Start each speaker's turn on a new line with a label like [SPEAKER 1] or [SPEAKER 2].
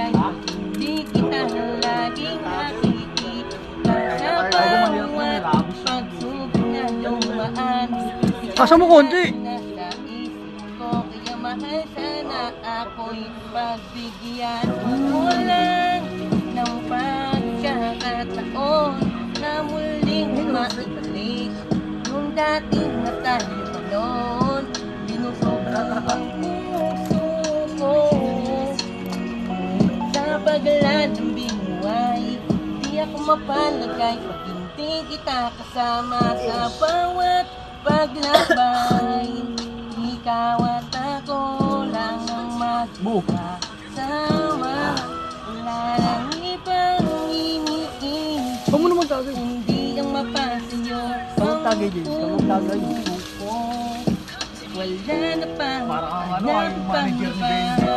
[SPEAKER 1] palagay, hindi kita laging nakikita sa bawat pagsubok na dumaan.
[SPEAKER 2] Asa mo konti?
[SPEAKER 1] Nasa isip ko, kaya mahal sana ako'y pagbigyan mo lang ng pagkakataon na muling maibalik yung dating na tayo noon. Binusobrang ang puso ko sa paglaan ng binuhay. Di ako mapalagay pag hindi kita kasama sa bawat paglabay. Ikaw at ako lang ang magkasama. Wala nang ibang iniisip,
[SPEAKER 2] Huwag mo naman tagay.
[SPEAKER 1] hindi ang mapasinyo
[SPEAKER 2] Huwag tagay din. Huwag tagay.
[SPEAKER 1] puso ko. Wala na pang
[SPEAKER 3] Parang ano, yung manager ni Ben.